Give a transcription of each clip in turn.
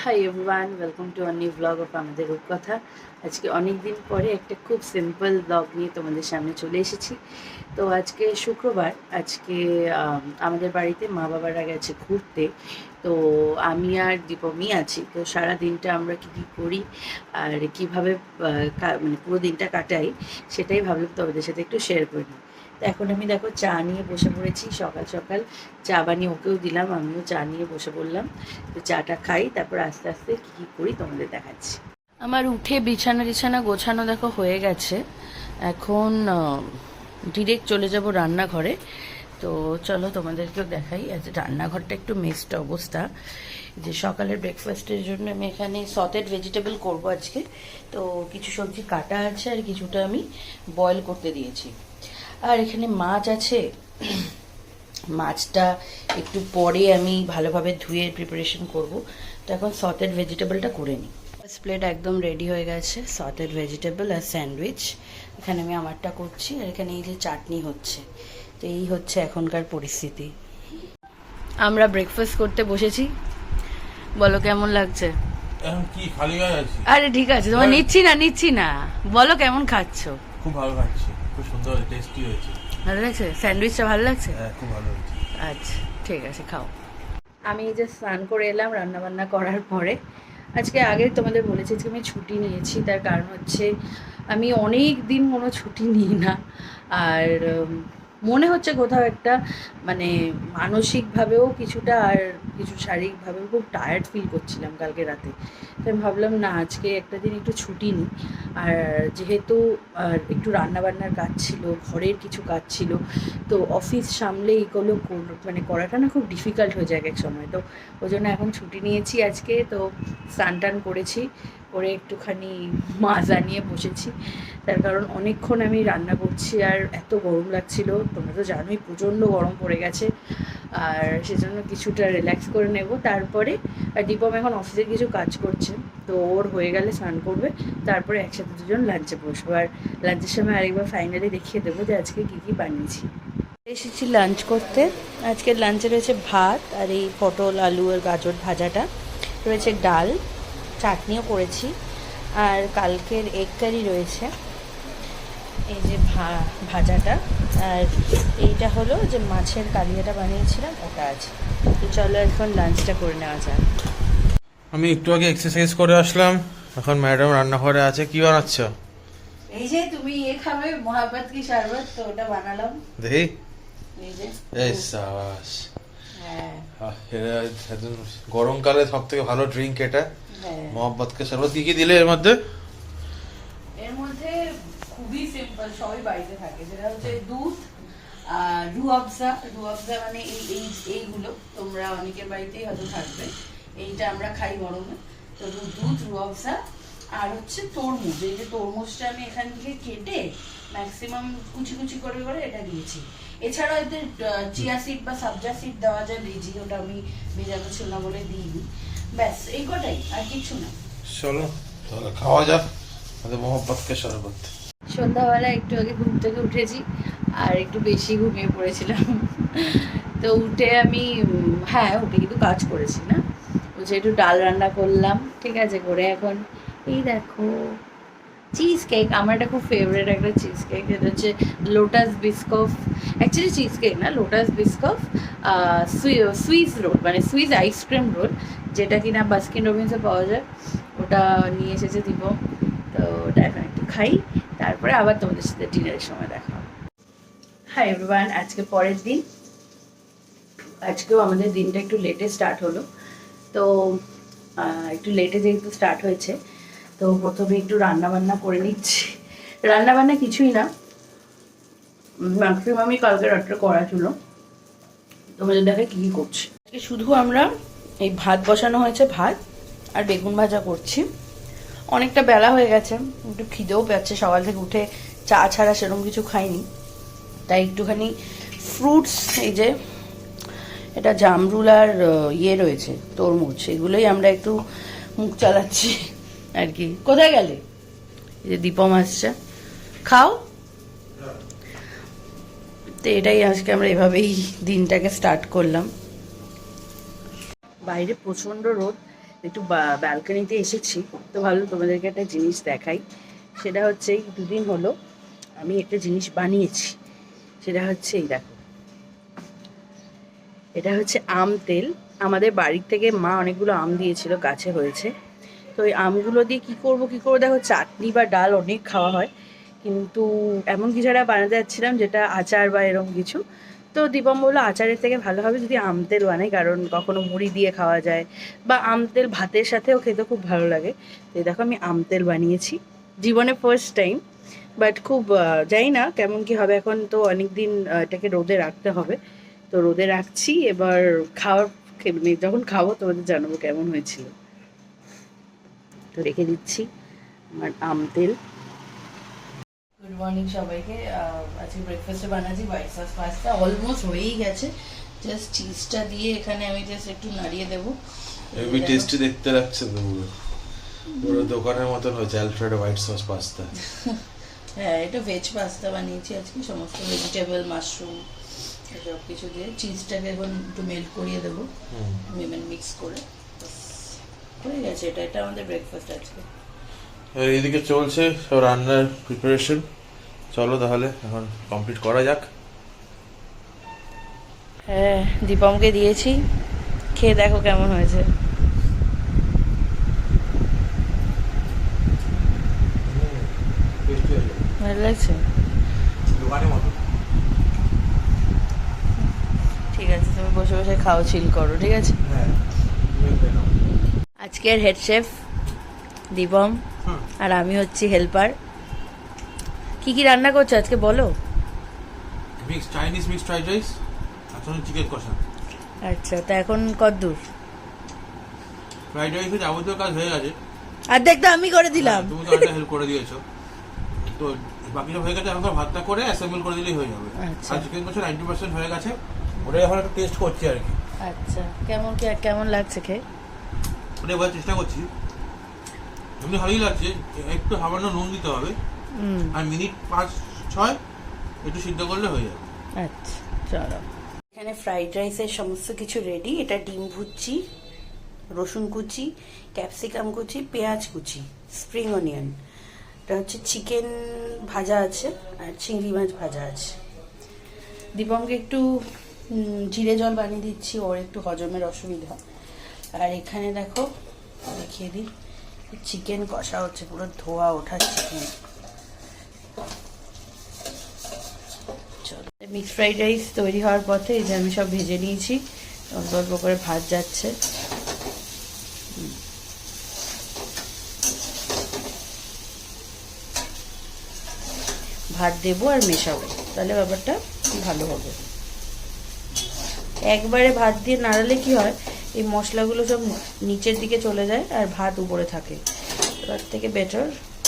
Hi everyone, welcome to a new blog of আমাদের রূপকথা। আজকে অনেক দিন পরে একটা খুব সিম্পল ব্লগ নিয়ে তোমাদের সামনে চলে এসেছি। তো আজকে শুক্রবার, আজকে আমাদের বাড়িতে মা বাবারা গেছে ঘুরতে। তো আমি আর দীপমি আছি। তো সারা দিনটা আমরা কী কী করি আর কীভাবে মানে পুরো দিনটা কাটাই, সেটাই ভাবলাম তোমাদের সাথে একটু শেয়ার করে নিই। তো এখন আমি দেখো চা নিয়ে বসে পড়েছি, সকাল সকাল চা বানিয়ে ওকেও দিলাম, আমিও চা নিয়ে বসে পড়লাম। তো চাটা খাই, তারপর আস্তে আস্তে কী কী করি তোমাদের দেখাচ্ছি। আমার উঠে বিছানা গোছানো দেখো হয়ে গেছে। এখন ডিরেক্ট চলে যাব রান্নাঘরে। তো চলো তোমাদেরকেও দেখাই। আজ রান্নাঘরটা একটু মেসড অবস্থা। যে সকালের ব্রেকফাস্টের জন্য আমি এখানে সটেড ভেজিটেবল করব আজকে। তো কিছু সবজি কাটা আছে আর কিছুটা আমি বয়েল করতে দিয়েছি। আর এখানে মাছ আছে, মাছটা একটু পরে আমি ভালোভাবে ধুয়ে প্রিপারেশন করব। তো এখন সটেড ভেজিটেবলটা করে নিই। ফার্স্ট প্লেট একদম রেডি হয়ে গেছে, সটেড ভেজিটেবল আর স্যান্ডউইচ। এখানে আমি আমারটা করছি, আর এখানে এই যে চাটনি হচ্ছে। তো এই হচ্ছে এখনকার পরিস্থিতি। আমরা ব্রেকফাস্ট করতে বসেছি, বলো কেমন লাগছে? কি খালি গায়ে আছি? আরে ঠিক আছে, তোমার নিচ্ছি না, বলো কেমন খাচ্ছ? খুব ভালো খাচ্ছি, খুব সুন্দর টেস্টি হয়েছে। ভালো লাগছে? স্যান্ডউইচটা ভালো লাগছে? হ্যাঁ, খুব ভালো হয়েছে। আচ্ছা ঠিক আছে, খাও। আমি এই যে স্নান করে এলাম রান্নাবান্না করার পরে। আজকে আগে তোমাদের বলেছি যে আমি ছুটি নিয়েছি, তার কারণ হচ্ছে আমি অনেক দিন কোনো ছুটি নিই না। আর মনে হচ্ছে কোথাও একটা মানে মানসিকভাবেও কিছুটা আর কিছু শারীরিকভাবেও খুব টায়ার্ড ফিল করছিলাম কালকে রাতে। তো আমি ভাবলাম না, আজকে একটা দিন একটু ছুটি নিই। আর যেহেতু একটু রান্নাবান্নার কাজ ছিল, ঘরের কিছু কাজ ছিল, তো অফিস সামলে এইগুলো মানে করাটা না খুব ডিফিকাল্ট হয়ে যায় এক সময়। তো ওই জন্য এখন ছুটি নিয়েছি আজকে। তো স্নান টান করেছি, করে একটুখানি মাজা নিয়ে বসেছি। তার কারণ অনেকক্ষণ আমি রান্না করছি আর এত গরম লাগছিল, তোমরা তো জানোই প্রচণ্ড গরম পড়ে গেছে। আর সেজন্য কিছুটা রিল্যাক্স করে নেব তারপরে। আর দীপম এখন অফিসে কিছু কাজ করছে, তো ওর হয়ে গেলে স্নান করবে, তারপরে একসাথে দুজন লাঞ্চে বসবো। আর লাঞ্চের সময় আরেকবার ফাইনালি দেখিয়ে দেবো যে আজকে কী কী বানিয়েছি। এসেছি লাঞ্চ করতে। আজকের লাঞ্চে রয়েছে ভাত আর এই পটল আলু আর গাজর ভাজাটা, রয়েছে ডাল, চাটনিও করেছি, আর কালকের এগ কারি রয়েছে, এই যে ভাজাটা, আর এইটা হলো যে মাছের কালিয়াটা বানিয়েছিলাম ওটা আছে। তো চলো এখন লাঞ্চটা করে নেওয়া যাক। আমি একটু আগে এক্সারসাইজ করে আসলাম, এখন ম্যাডাম রান্নাঘরে আছে। কি বানাচ্ছ? এই যে তুমি খাবে মোহাব্বত কি শরবত, তো ওটা বানালাম। দেখি। এই যে এই সাবাস। হ্যাঁ, গরমকালে সব থেকে ভালো ড্রিঙ্ক এটা, হ্যাঁ। মোহাব্বত কে শরবত। কি কি দিলে এর মধ্যে? এর মধ্যে খুবই সিম্পল, সবই বাড়িতে থাকে, যেটা হচ্ছে দুধ, রুয়াবজা মানে এইগুলো তোমরা অনেকের বাড়িতেই হয়তো থাকবে। এইটা আমরা খাই গরমে। তো দুধ, রুয়াবজা, আর হচ্ছে তরমুজ। এই যে তরমুজটা আমি এখান থেকে কেটে ম্যাক্সিমাম কুচি কুচি করে করে এটা দিয়েছি। এছাড়াও এতে চিয়া সিড বা সাবজা সিড দেওয়া যায় ভেজি, ওটা আমি ভেজানো ছিল না বলে দিইনি। ব্যাস এই কটাই, আর কিছু না। চলো তাহলে খাওয়া যাক মোহাব্বত কে শরবত। সন্ধ্যাবেলা একটু আগে ঘুম থেকে উঠেছি, আর একটু বেশি ঘুমিয়ে পড়েছিলাম। তো উঠে আমি হ্যাঁ উঠে কিন্তু কাজ করেছি না, উঠে একটু ডাল রান্না করলাম, ঠিক আছে, করে এখন এই দেখো চিজ কেক। আমার একটা খুব ফেভারিট একটা চিজ কেক, যেটা হচ্ছে লোটাস বিস্কফ। অ্যাকচুয়ালি চিজ কেক না, লোটাস বিস্কফ সুইস রোল, মানে সুইস আইসক্রিম রোল, যেটা কিনা বাস্কিন রবিন্সে পাওয়া যায়। ওটা নিয়ে এসেছে দীপক। তো ওটা এখন একটু খাই, তারপরে আবার তোমাদের সাথে ডিনারের সময় দেখা হবে। হাই এভরিওয়ান, আজকে পরের দিন। আজকেও আমাদের দিনটা একটু লেটে স্টার্ট হলো। তো একটু লেটে যেহেতু স্টার্ট হয়েছে, তো প্রথমে একটু রান্নাবান্না করে নিচ্ছি। রান্নাবান্না কিছুই না, ম্যাক্সিমামই কালকে রাত্রে করা ছিল। তোমাদের দেখে কী কী করছি। আজকে শুধু আমরা এই ভাত বসানো হয়েছে, ভাত আর বেগুন ভাজা করছি। অনেকটা বেলা হয়ে গেছে, একটু খিদেও পাচ্ছে, সকাল থেকে উঠে চা ছাড়া সেরকম কিছু খাইনি, তাই একটুখানি ফ্রুটস, এই যে এটা জামরুল আর ইয়ে রয়েছে তরমুজ, এগুলোই আমরা একটু মুখ চালাচ্ছি আর কি। কোথায় গেলে? এই যে দীপম আসছে, খাও। তো এটাই আজকে আমরা এভাবেই দিনটাকে স্টার্ট করলাম। বাইরে প্রচণ্ড রোদ, একটু ব্যালকনিতে এসেছি, তো ভালো তোমাদেরকে একটা জিনিস দেখাই। সেটা হচ্ছে এই দুদিন হলো আমি একটা জিনিস বানিয়েছি। সেটা হচ্ছে এই দেখো, এটা হচ্ছে আম তেল। আমাদের বাড়ির থেকে মা অনেকগুলো আম দিয়েছিল, গাছে হয়েছে। তো ওই আমগুলো দিয়ে কী করবো দেখো, চাটনি বা ডাল অনেক খাওয়া হয়, কিন্তু এমন কিছু একটা বানাতে যাচ্ছিলাম যেটা আচার বা এরকম কিছু। তো দীপম বললো আচারের থেকে ভালো হবে যদি আম তেল বানাই, কারণ কখনো মুড়ি দিয়ে খাওয়া যায় বা আম তেল ভাতের সাথেও খেতে খুব ভালো লাগে। তো এই দেখো আমি আম তেল বানিয়েছি, জীবনে ফার্স্ট টাইম। বাট খুব জানি না কেমন কি হবে, এখন তো অনেক দিন এটাকে রোদে রাখতে হবে। তো রোদে রাখছি, এবার খাওয়ার মানে যখন খাবো তোমাদের জানাবো কেমন হয়েছিল। তো রেখে দিচ্ছি আমার আম তেল। গুড মর্নিং সবাইকে। আজকে ব্রেকফাস্টে বানাচ্ছি হোয়াইট সস পাস্তা, অলমোস্ট হয়েই গেছে। জাস্ট চিজটা দিয়ে এখানে আমি জাস্ট একটু নাড়িয়ে দেবো। হেভি টেস্টি দেখতে লাগছে তো পুরো, পুরো দোকানের মতন হয়েছে অ্যালফ্রেডো হোয়াইট সস পাস্তা। হ্যাঁ, এটা ভেজ পাস্তা বানিয়েছি আজকে, সমস্ত ভেজিটেবল, মাশরুম সব কিছু দিয়ে। চিজটাকে এখন একটু মেল্ট করিয়ে দেবো, মিক্স করে। হয়ে গেছে, এটা আমাদের ব্রেকফাস্ট আজকে। আর এইদিকে চলছে সব রান্নার প্রিপারেশন। চলো তাহলে এখন কমপ্লিট করা যাক। হ্যাঁ, দীপমকে দিয়েছি, খেয়ে দেখো কেমন হয়েছে। ভালো লাগছে? ঠিক আছে, তুমি বসে বসে খাও, চিল করো, ঠিক আছে। আজকের হেড শেফ দীপম, আর আমি হচ্ছি হেল্পার। কি কি রান্না করছো আজকে বলো? চাইনিজ মিক্সড ফ্রাইড রাইস আর চিকেন কষা। আচ্ছা, তা এখন কতদূর? ফ্রাইড রাইসের যাবতীয় কাজ হয়ে গেছে, অর্ধেক তো আমি করে দিলাম। তুমি তো একটা হেল্প করে দিয়েছো, তো বাকি সব হয়ে গেছে। এখন ভাতটা করে অ্যাসেম্বল করে দিলেই হয়ে যাবে। আচ্ছা। আর চিকেন কষা 90% হয়ে গেছে, ওটাই এখন একটু টেস্ট করছি আর কি। আচ্ছা, কেমন লাগছে খেয়ে? ওটাই বলার চেষ্টা করছি। এমনি ভালোই লাগছে, একটু সামান্য নুন দিতে হবে, আর মিনিট 5-6 একটু সিদ্ধ করলে হয়ে যাবে। আচ্ছা, চলো। এখানে ফ্রাইড রাইসের সমস্ত কিছু রেডি। এটা ডিম ভুচি, রসুন কুচি, ক্যাপসিকাম কুচি, পেঁয়াজ কুচি, স্প্রিং অনিয়ন। এটা হচ্ছে চিকেন ভাজা আছে, আর চিংড়ি মাছ ভাজা আছে। দীপমকে একটু জিরে জল বানিয়ে দিচ্ছি, ওর একটু হজমের অসুবিধা। আর এখানে দেখো, দেখিয়ে দিই, চিকেন কষা হচ্ছে, পুরো ধোয়া ওঠা চিকেন। মিক্সড ফ্রাইড রাইস তৈরি হওয়ার পথে এই যে আমি সব ভেজে নিয়েছি, অল্প অল্প করে ভাত যাচ্ছে। ভাত দেবো আর মেশাবো, তাহলে ব্যাপারটা ভালো হবে। একবারে ভাত দিয়ে নাড়ালে কি হয়, এই মশলাগুলো সব নিচের দিকে চলে যায় আর ভাত উপরে থাকে। তার থেকে বেটার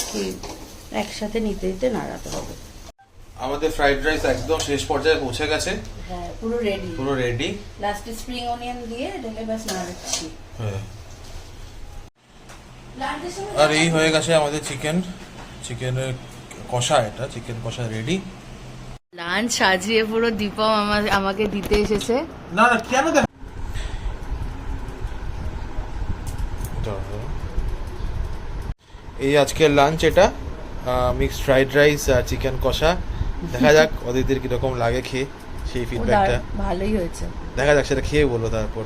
কি একসাথে নিতে নিতে নাড়াতে হবে। আমাদের ফ্রাইড রাইস একদম শেষ পর্যায়ে পৌঁছে গেছে। হ্যাঁ, পুরো রেডি। লাস্টে স্প্রিং অনিয়ন দিয়ে এটাকে ব্যাস নাড়াচ্ছি। হ্যাঁ, আর এই হয়ে গেছে আমাদের চিকেনের কষা। এটা চিকেন কষা রেডি। লাঞ্চ সাজিয়ে পুরো দীপম আমাকে দিতে এসেছে। না কেন দেখ, এই আজকের লাঞ্চ এটা, মিক্সড ফ্রাইড রাইস আর চিকেন কষা। দেখা যাক অদিতির কিরকম লাগে খেয়ে, সেই ফিডব্যাকটা। ভালোই হয়েছে, দেখা যাক, সেটা খেয়ে বলো তারপর।